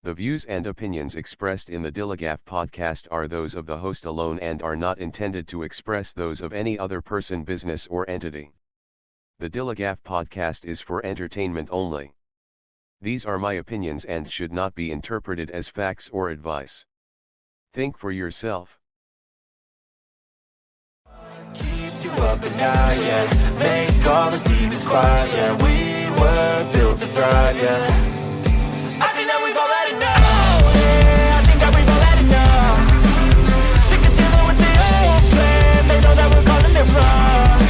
The views and opinions expressed in the DILLIGAF podcast are those of the host alone and are not intended to express those of any other person, business, or entity. The DILLIGAF podcast is for entertainment only. These are my opinions and should not be interpreted as facts or advice. Think for yourself. Keeps you up at night, yeah. Make all the demons quiet, yeah. We were built to thrive, yeah. I think that we've all had enough, yeah. I think that we've all had enough. Sick of dealing with the old plan. They know that we're calling it wrong.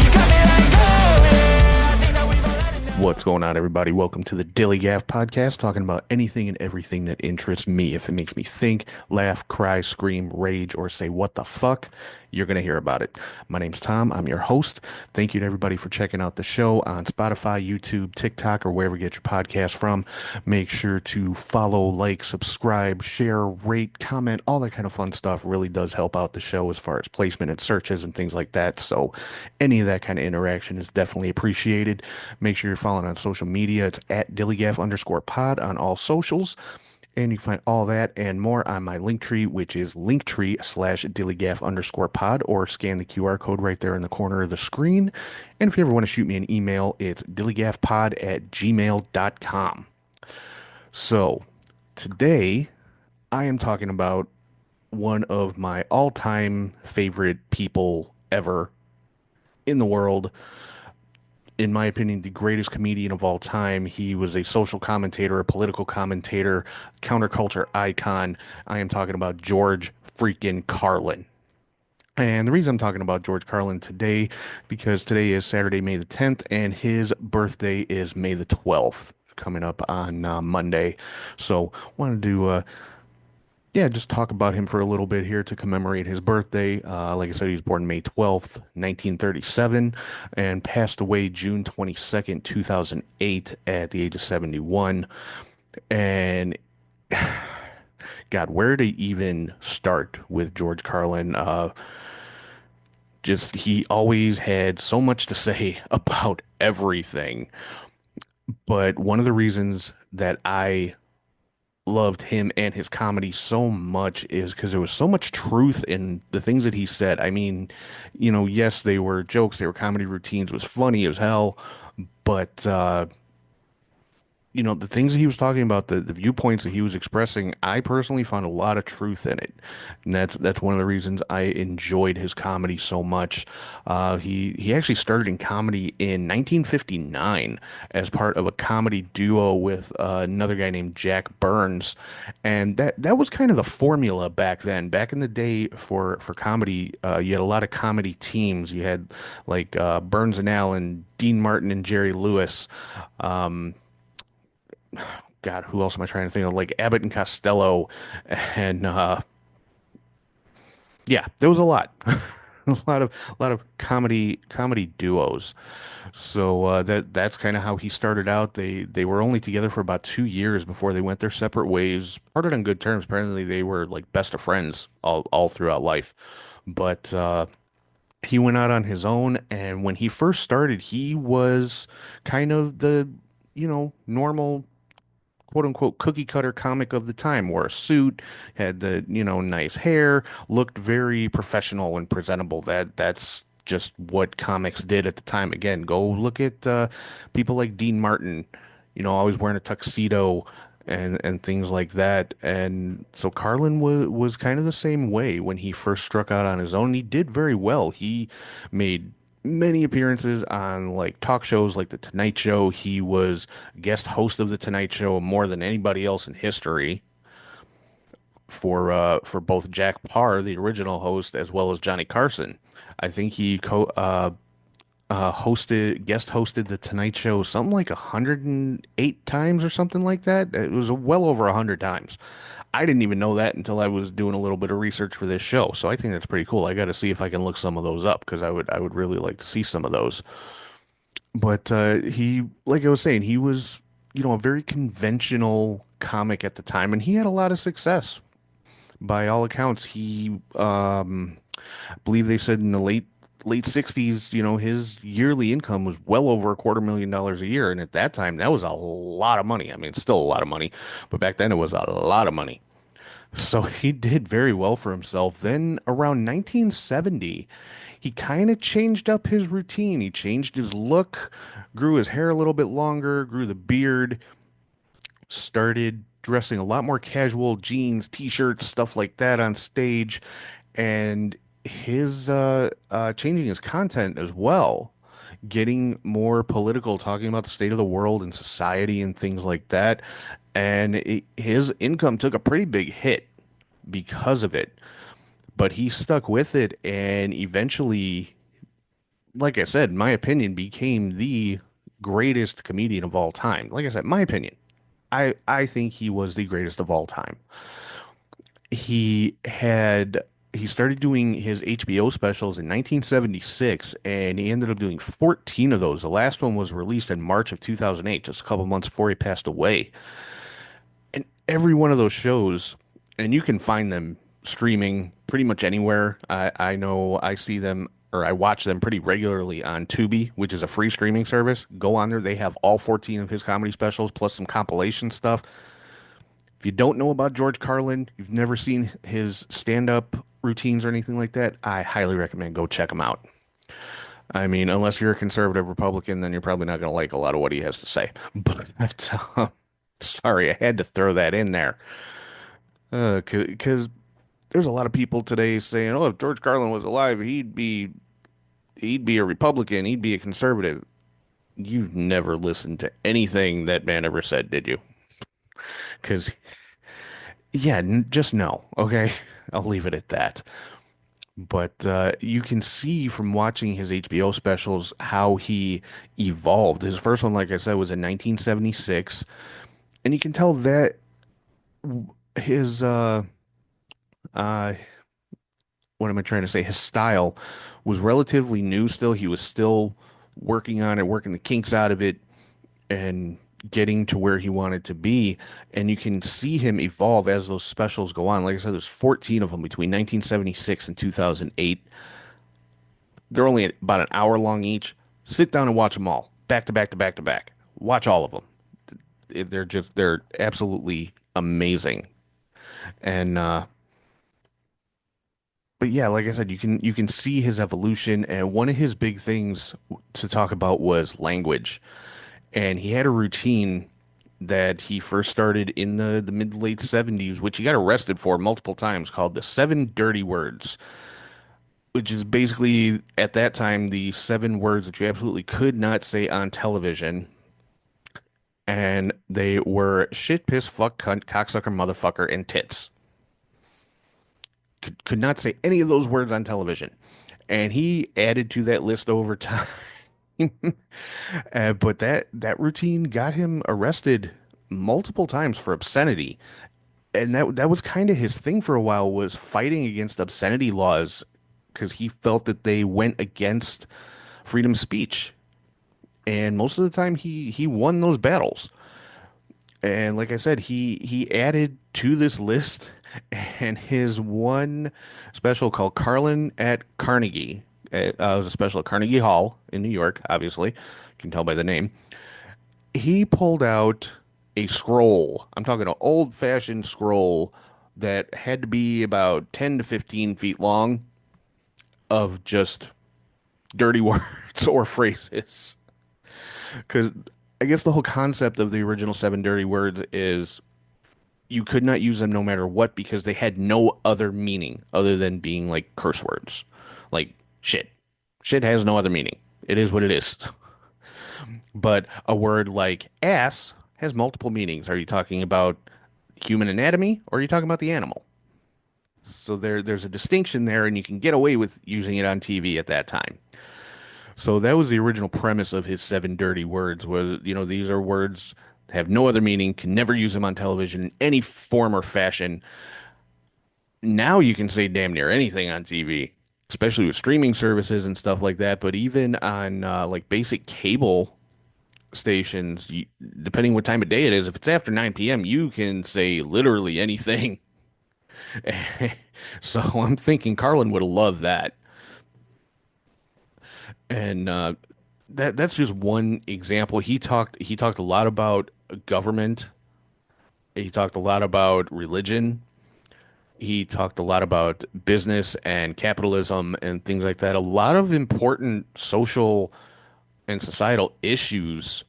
You got me like, oh, yeah. I think that we've all had enough. What's going on, everybody? Welcome to the DILLIGAF podcast, talking about anything and everything that interests me. If it makes me think, laugh, cry, scream, rage, or say what the fuck, you're going to hear about it. My name's Tom. I'm your host. Thank you to everybody for checking out the show on Spotify, YouTube, TikTok, or wherever you get your podcast from. Make sure to follow, like, subscribe, share, rate, comment, all that kind of fun stuff. Really does help out the show as far as placement and searches and things like that. So any of that kind of interaction is definitely appreciated. Make sure you're following on social media. It's at DILLIGAF_pod on all socials. And you can find all that and more on my Linktree, which is Linktree/DILLIGAF_pod, or scan the QR code right there in the corner of the screen. And if you ever want to shoot me an email, it's dilligafpod@gmail.com. So today I am talking about one of my all-time favorite people ever in the world. In my opinion, the greatest comedian of all time. He was a social commentator, a political commentator, counterculture icon. I am talking about George freaking Carlin. And the reason I'm talking about George Carlin today, because today is Saturday, May the 10th, and his birthday is May the 12th, coming up on Monday. So wanted to just talk about him for a little bit here to commemorate his birthday. Like I said, he was born May 12th, 1937, and passed away June 22nd, 2008 at the age of 71. And God, where to even start with George Carlin? He always had so much to say about everything. But one of the reasons that I loved him and his comedy so much is because there was so much truth in the things that he said. I mean, yes, they were jokes, they were comedy routines, it was funny as hell, but the things that he was talking about, the viewpoints that he was expressing, I personally found a lot of truth in it. And that's one of the reasons I enjoyed his comedy so much. He actually started in comedy in 1959 as part of a comedy duo with another guy named Jack Burns. And that was kind of the formula back then. Back in the day for comedy, you had a lot of comedy teams. You had like Burns and Allen, Dean Martin and Jerry Lewis. God, who else am I trying to think of? Like Abbott and Costello, and there was a lot, a lot of comedy duos. So that's kind of how he started out. They were only together for about 2 years before they went their separate ways. Parted on good terms. Apparently, they were like best of friends all throughout life. But he went out on his own, and when he first started, he was kind of the normal, quote unquote, cookie cutter comic of the time. Wore a suit, had the nice hair, looked very professional and presentable. That's just what comics did at the time. Again, go look at people like Dean Martin, always wearing a tuxedo and things like that. And so Carlin was kind of the same way when he first struck out on his own. He did very well. He made many appearances on like talk shows like The Tonight Show. He was guest host of The Tonight Show more than anybody else in history for both Jack Parr, the original host, as well as Johnny Carson. I think he guest hosted The Tonight Show something like 108 times or something like that. It was well over 100 times. I didn't even know that until I was doing a little bit of research for this show. So I think that's pretty cool. I got to see if I can look some of those up, because I would really like to see some of those. But he, like I was saying, he was, a very conventional comic at the time, and he had a lot of success. By all accounts, he, I believe they said in the late late 60s, his yearly income was well over $250,000 a year. And at that time, that was a lot of money. I mean, it's still a lot of money, but back then it was a lot of money. So he did very well for himself. Then around 1970, he kind of changed up his routine. He changed his look, grew his hair a little bit longer, grew the beard, started dressing a lot more casual, jeans, t-shirts, stuff like that on stage, and his changing his content as well, getting more political, talking about the state of the world and society and things like that. And his income took a pretty big hit because of it, but he stuck with it and eventually, like I said, my opinion, became the greatest comedian of all time. Like I said, my opinion. I think he was the greatest of all time. He had he started doing his HBO specials in 1976 and he ended up doing 14 of those. The last one was released in March of 2008, just a couple months before he passed away. And every one of those shows, and you can find them streaming pretty much anywhere. I know I see them or I watch them pretty regularly on Tubi, which is a free streaming service. Go on there. They have all 14 of his comedy specials plus some compilation stuff. If you don't know about George Carlin, you've never seen his stand-up routines or anything like that, I highly recommend go check him out. I mean, unless you're a conservative Republican, then you're probably not going to like a lot of what he has to say. But sorry, I had to throw that in there. Because there's a lot of people today saying, "Oh, if George Carlin was alive, he'd be a Republican, he'd be a conservative." You've never listened to anything that man ever said, did you? Because yeah, just no. Okay, I'll leave it at that. But you can see from watching his HBO specials how he evolved. His first one, like I said, was in 1976, and you can tell that his uh what am I trying to say? His style was relatively new still. He was still working on it, working the kinks out of it, and getting to where he wanted to be. And you can see him evolve as those specials go on. Like I said, there's 14 of them between 1976 and 2008. They're only about an hour long each. Sit down and watch them all, back to back to back to back. Watch all of them. They're absolutely amazing. And but yeah, like I said, you can see his evolution, and one of his big things to talk about was language. And he had a routine that he first started in the mid late 70s, which he got arrested for multiple times, called the Seven Dirty Words, which is basically at that time the seven words that you absolutely could not say on television. And they were shit, piss, fuck, cunt, cocksucker, motherfucker, and tits. Could not say any of those words on television. And he added to that list over time. But that routine got him arrested multiple times for obscenity, and that was kind of his thing for a while, was fighting against obscenity laws because he felt that they went against freedom of speech. And most of the time, he won those battles. And like I said, he added to this list, and his one special called Carlin at Carnegie. It was a special at Carnegie Hall in New York, obviously. You can tell by the name. He pulled out a scroll. I'm talking an old-fashioned scroll that had to be about 10 to 15 feet long of just dirty words or phrases. Because I guess the whole concept of the original seven dirty words is you could not use them no matter what because they had no other meaning other than being like curse words. Like shit. Shit has no other meaning. It is what it is. But a word like ass has multiple meanings. Are you talking about human anatomy or are you talking about the animal? So there's a distinction there, and you can get away with using it on TV at that time. So that was the original premise of his seven dirty words was, these are words that have no other meaning, can never use them on television in any form or fashion. Now you can say damn near anything on TV, especially with streaming services and stuff like that. But even on like basic cable stations, depending what time of day it is, if it's after 9 p.m., you can say literally anything. So I'm thinking Carlin would have loved that. And that's just one example. He talked a lot about government. He talked a lot about religion. He talked a lot about business and capitalism and things like that. A lot of important social and societal issues,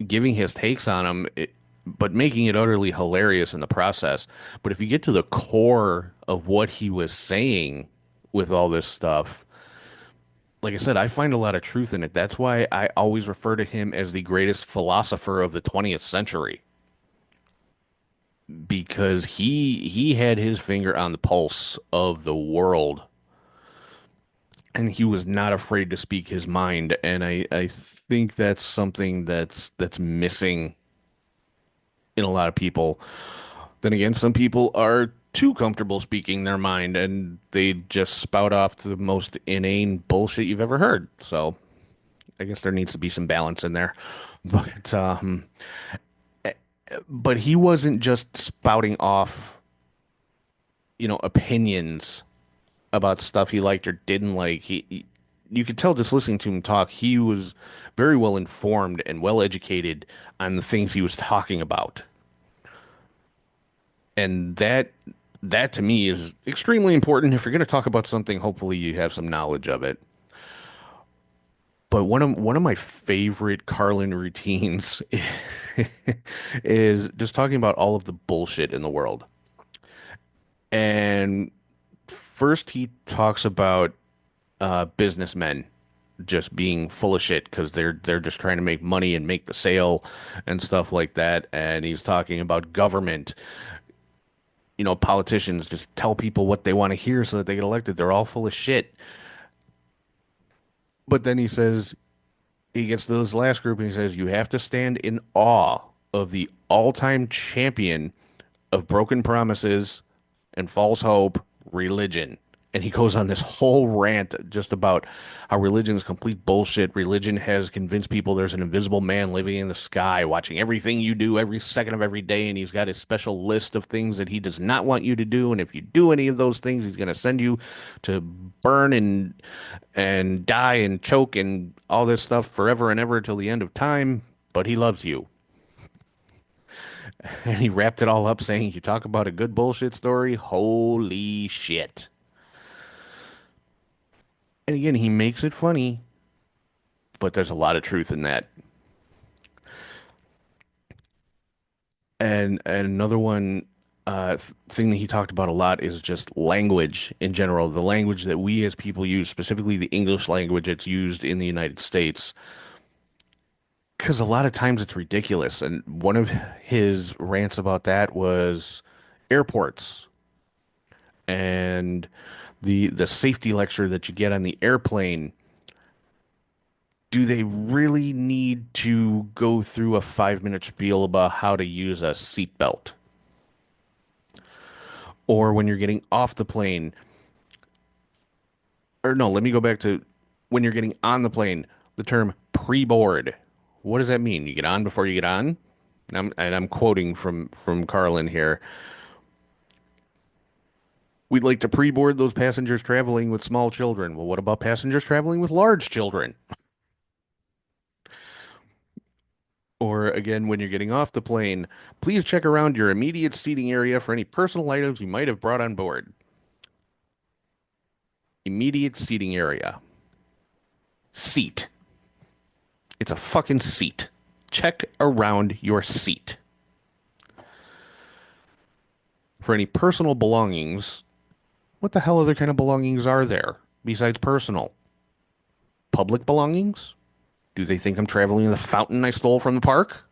giving his takes on them, but making it utterly hilarious in the process. But if you get to the core of what he was saying with all this stuff, like I said, I find a lot of truth in it. That's why I always refer to him as the greatest philosopher of the 20th century, because he had his finger on the pulse of the world, and he was not afraid to speak his mind. And I think that's something that's missing in a lot of people. Then again, some people are too comfortable speaking their mind and they just spout off the most inane bullshit you've ever heard. So I guess there needs to be some balance in there. But but he wasn't just spouting off, opinions about stuff he liked or didn't like. You could tell just listening to him talk, he was very well informed and well educated on the things he was talking about. And that to me is extremely important. If you're going to talk about something, hopefully you have some knowledge of it. But one of my favorite Carlin routines is just talking about all of the bullshit in the world. And first he talks about businessmen just being full of shit because they're just trying to make money and make the sale and stuff like that. And he's talking about government. Politicians just tell people what they want to hear so that they get elected. They're all full of shit. But then he gets to this last group and he says, you have to stand in awe of the all-time champion of broken promises and false hope, religion. And he goes on this whole rant just about how religion is complete bullshit. Religion has convinced people there's an invisible man living in the sky, watching everything you do every second of every day. And he's got his special list of things that he does not want you to do. And if you do any of those things, he's going to send you to burn and die and choke and all this stuff forever and ever till the end of time. But he loves you. And he wrapped it all up saying, you talk about a good bullshit story. Holy shit. And again, he makes it funny, but there's a lot of truth in that. And another one thing that he talked about a lot is just language in general, the language that we as people use, specifically the English language that's used in the United States. Because a lot of times it's ridiculous. And one of his rants about that was airports and the safety lecture that you get on the airplane. Do they really need to go through a 5-minute spiel about how to use a seatbelt? Or when you're getting off the plane, or no, let me go back to when you're getting on the plane, the term pre-board. What does that mean? You get on before you get on? And I'm quoting from Carlin here. We'd like to pre-board those passengers traveling with small children. Well, what about passengers traveling with large children? Or again, when you're getting off the plane, please check around your immediate seating area for any personal items you might have brought on board. Immediate seating area. Seat. It's a fucking seat. Check around your seat. For any personal belongings, what the hell other kind of belongings are there besides personal? Public belongings? Do they think I'm traveling in the fountain I stole from the park?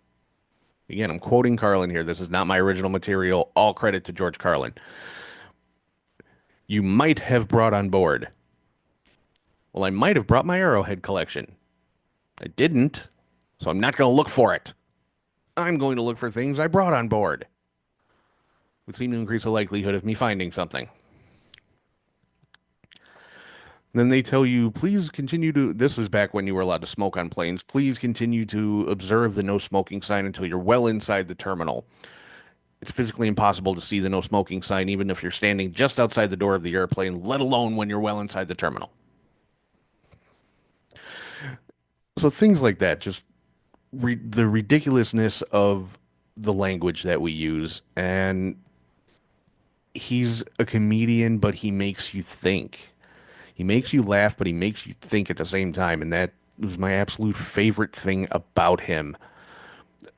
Again, I'm quoting Carlin here. This is not my original material. All credit to George Carlin. You might have brought on board. Well, I might have brought my Arrowhead collection. I didn't, so I'm not going to look for it. I'm going to look for things I brought on board. Would seem to increase the likelihood of me finding something. Then they tell you, please continue to, this is back when you were allowed to smoke on planes, please continue to observe the no smoking sign until you're well inside the terminal. It's physically impossible to see the no smoking sign even if you're standing just outside the door of the airplane, let alone when you're well inside the terminal. So things like that, just the ridiculousness of the language that we use. And he's a comedian, but he makes you think. He makes you laugh, but he makes you think at the same time. And that was my absolute favorite thing about him.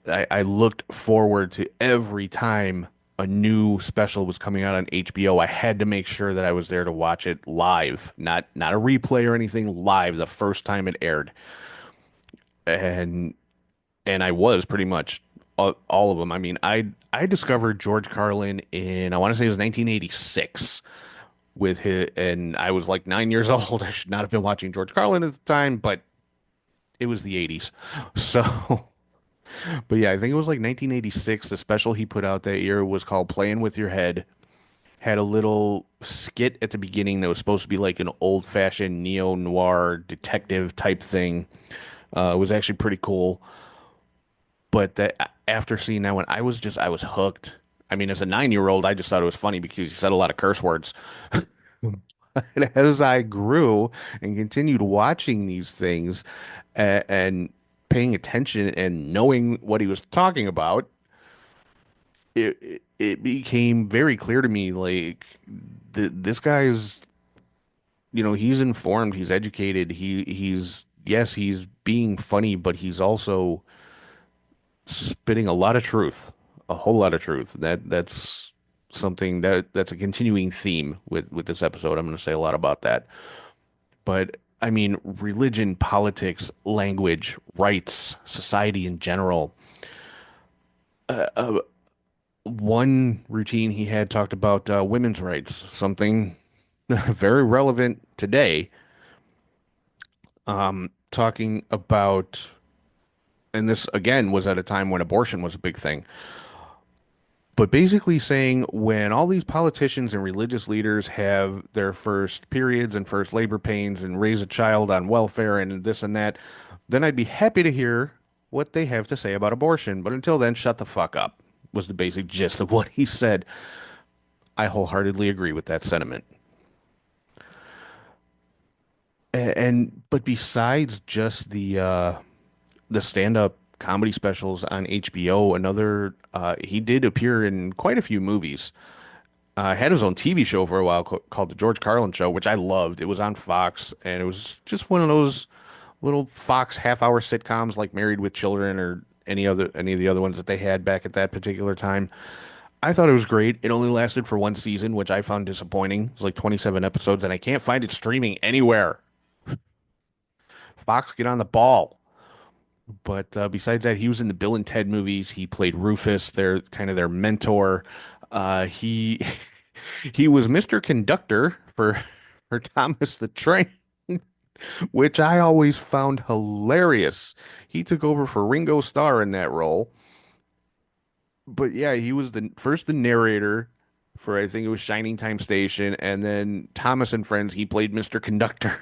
I looked forward to every time a new special was coming out on HBO. I had to make sure that I was there to watch it live, not a replay or anything, live the first time it aired. And I was pretty much all of them. I mean, I discovered George Carlin in, I want to say it was 1986 with his, and I was like 9 years old. I should not have been watching George Carlin at the time, but it was the 80s. So, but yeah, I think it was like 1986. The special he put out that year was called Playing with Your Head. Had a little skit at the beginning that was supposed to be like an old-fashioned neo-noir detective type thing. It was actually pretty cool. But that after seeing that one, I was hooked. I mean, as a 9 year old, I just thought it was funny because he said a lot of curse words. And as I grew and continued watching these things and paying attention and knowing what he was talking about, it became very clear to me like this guy is, he's informed, he's educated, he's yes, he's being funny, but he's also spitting a lot of truth, a whole lot of truth. That's something that's a continuing theme with this episode. I'm going to say a lot about that. But I mean, religion, politics, language, rights, society in general. One routine he had talked about women's rights, something very relevant today. Talking about, and this again was at a time when abortion was a big thing. But basically saying when all these politicians and religious leaders have their first periods and first labor pains and raise a child on welfare and this and that, then I'd be happy to hear what they have to say about abortion. But until then, shut the fuck up, was the basic gist of what he said. I wholeheartedly agree with that sentiment. And but besides just the stand-up comedy specials on HBO. Another, he did appear in quite a few movies. Had his own TV show for a while called The George Carlin Show, which I loved. It was on Fox, and it was just one of those little Fox half-hour sitcoms like Married with Children or any of the other ones that they had back at that particular time. I thought it was great. It only lasted for one season, which I found disappointing. It's like 27 episodes, and I can't find it streaming anywhere. Fox, get on the ball. But besides that, he was in the Bill and Ted movies. He played Rufus, their kind of their mentor. He he was Mr. Conductor for Thomas the Train, which I always found hilarious. He took over for Ringo Starr in that role. But yeah, he was the narrator for, I think it was Shining Time Station, and then Thomas and Friends, he played Mr. Conductor.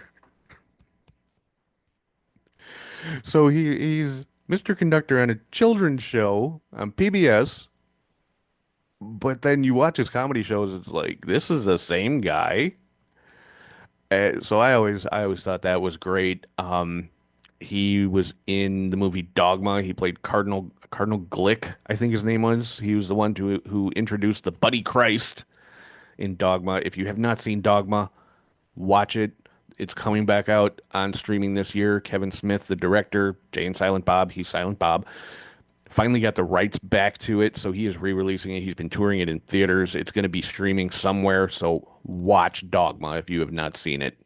So he's Mr. Conductor on a children's show on PBS, but then you watch his comedy shows, it's like this is the same guy. So I always thought that was great. He was in the movie Dogma. He played Cardinal Glick, I think his name was. He was the one who introduced the Buddy Christ in Dogma. If you have not seen Dogma, watch it. It's coming back out on streaming this year. Kevin Smith, the director, Jay and Silent Bob, he's Silent Bob, finally got the rights back to it, so he is re-releasing it. He's been touring it in theaters. It's going to be streaming somewhere, so watch Dogma if you have not seen it.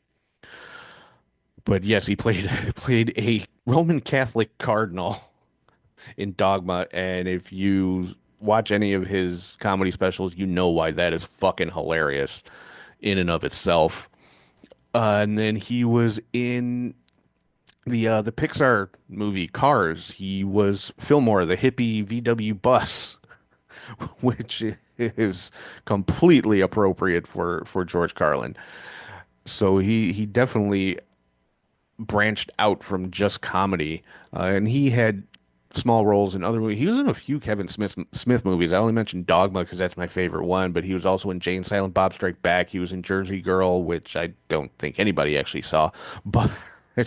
But yes, he played played a Roman Catholic cardinal in Dogma, and if you watch any of his comedy specials, you know why that is fucking hilarious in and of itself. And then he was in the Pixar movie Cars. He was Fillmore, the hippie VW bus, which is completely appropriate for George Carlin. So he definitely branched out from just comedy, and he had small roles in other movies. He was in a few Kevin Smith movies. I only mentioned Dogma because that's my favorite one, but he was also in Jay and Silent Bob Strike Back. He was in Jersey Girl, which I don't think anybody actually saw, but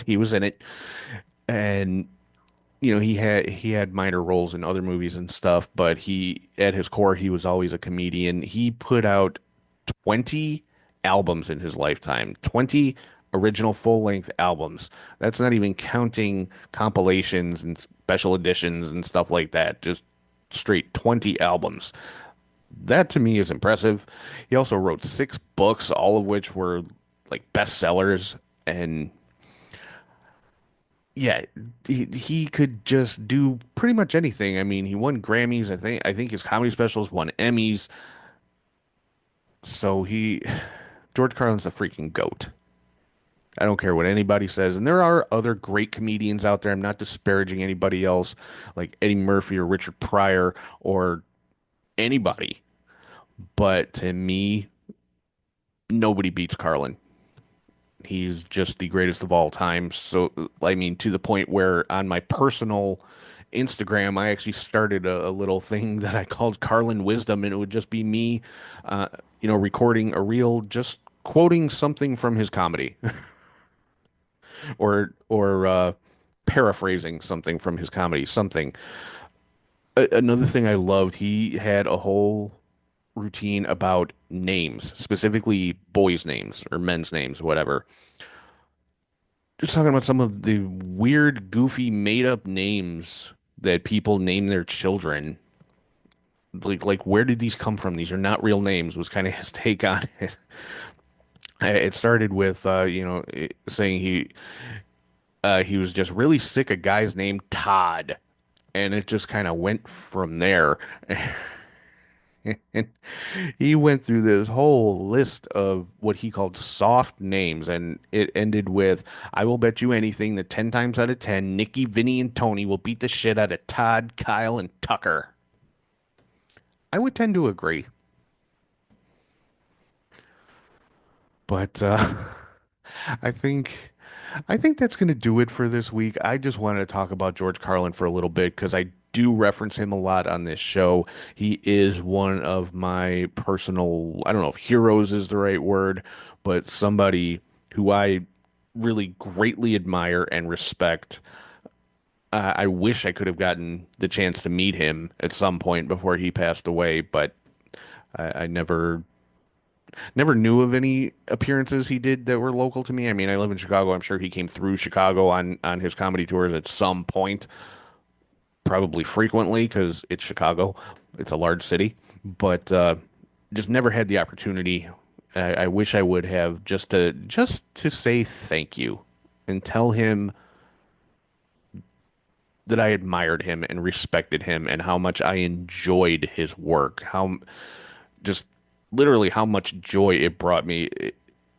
he was in it. and he had minor roles in other movies and stuff, but he at his core he was always a comedian. He put out 20 albums in his lifetime, 20 original full-length albums. That's not even counting compilations and special editions and stuff like that. Just straight 20 albums. That to me is impressive. He also wrote 6 books, all of which were like bestsellers. And yeah, he could just do pretty much anything. I mean, he won Grammys. I think his comedy specials won Emmys. So George Carlin's a freaking goat. I don't care what anybody says. And there are other great comedians out there. I'm not disparaging anybody else like Eddie Murphy or Richard Pryor or anybody. But to me, nobody beats Carlin. He's just the greatest of all time. So, I mean, to the point where on my personal Instagram, I actually started a little thing that I called Carlin Wisdom, and it would just be me, uh, recording a reel, just quoting something from his comedy, or paraphrasing something from his comedy. Something. Another thing I loved, he had a whole routine about names, specifically boys' names or men's names, whatever. Just talking about some of the weird, goofy, made-up names that people name their children. Like where did these come from? These are not real names, was kind of his take on it. It started with saying he was just really sick of guys named Todd, and it just kind of went from there. And he went through this whole list of what he called soft names, and it ended with, I will bet you anything that 10 times out of 10, Nikki, Vinny, and Tony will beat the shit out of Todd, Kyle, and Tucker. I would tend to agree. But I think I think that's going to do it for this week. I just wanted to talk about George Carlin for a little bit because I do reference him a lot on this show. He is one of my personal, I don't know if heroes is the right word, but somebody who I really greatly admire and respect. I wish I could have gotten the chance to meet him at some point before he passed away, but I never knew of any appearances he did that were local to me. I mean, I live in Chicago. I'm sure he came through Chicago on his comedy tours at some point, probably frequently because it's Chicago. It's a large city, but just never had the opportunity. I wish I would have just to say thank you and tell him that I admired him and respected him and how much I enjoyed his work. How just literally how much joy it brought me.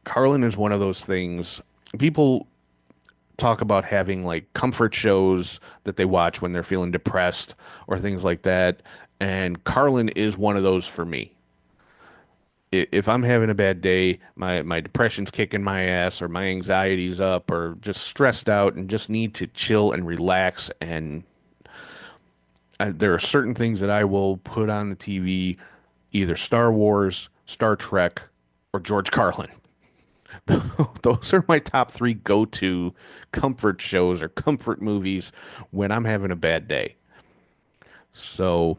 Carlin is one of those things people talk about having like comfort shows that they watch when they're feeling depressed or things like that. And Carlin is one of those for me. If I'm having a bad day, my depression's kicking my ass or my anxiety's up or just stressed out and just need to chill and relax and there are certain things that I will put on the TV, either Star Wars, Star Trek, or George Carlin. Those are my top three go-to comfort shows or comfort movies when I'm having a bad day. So,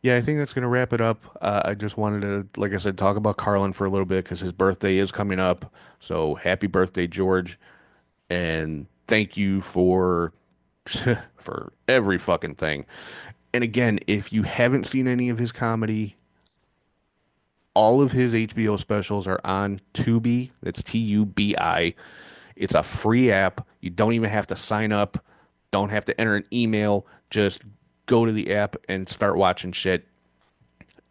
yeah, I think that's going to wrap it up. I just wanted to, like I said, talk about Carlin for a little bit because his birthday is coming up. So, happy birthday, George. And thank you for for every fucking thing. And again, if you haven't seen any of his comedy, all of his HBO specials are on Tubi. That's Tubi. It's a free app. You don't even have to sign up. Don't have to enter an email. Just go to the app and start watching shit.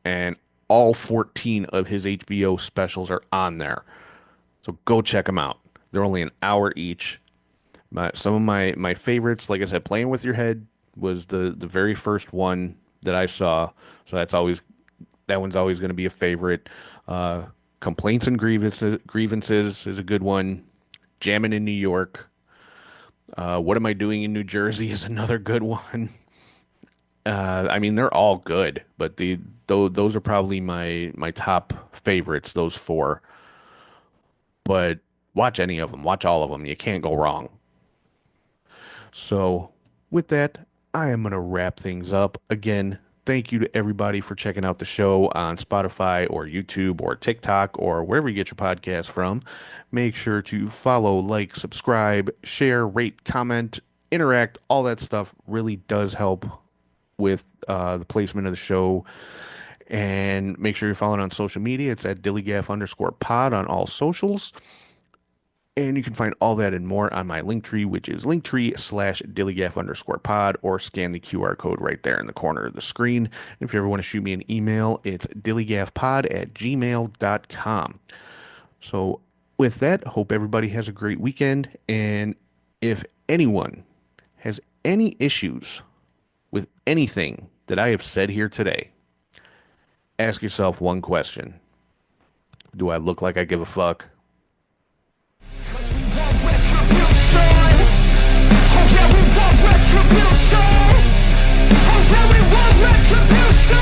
And all 14 of his HBO specials are on there. So go check them out. They're only an hour each. Some of my favorites, like I said, Playing with Your Head was the very first one that I saw. So that one's always going to be a favorite. Complaints and Grievances is a good one. Jammin' in New York. What Am I Doing in New Jersey is another good one. I mean, they're all good, but those are probably my top favorites, those four. But watch any of them. Watch all of them. You can't go wrong. So, with that, I am going to wrap things up. Again, thank you to everybody for checking out the show on Spotify or YouTube or TikTok or wherever you get your podcast from. Make sure to follow, like, subscribe, share, rate, comment, interact. All that stuff really does help with the placement of the show. And make sure you're following on social media. It's at DILLIGAF_pod on all socials. And you can find all that and more on my Linktree, which is Linktree/DILLIGAF_pod, or scan the QR code right there in the corner of the screen. And if you ever want to shoot me an email, it's DILLIGAFpod@gmail.com. So with that, hope everybody has a great weekend. And if anyone has any issues with anything that I have said here today, ask yourself one question. Do I look like I give a fuck? Retribution! Oh yeah, we want retribution!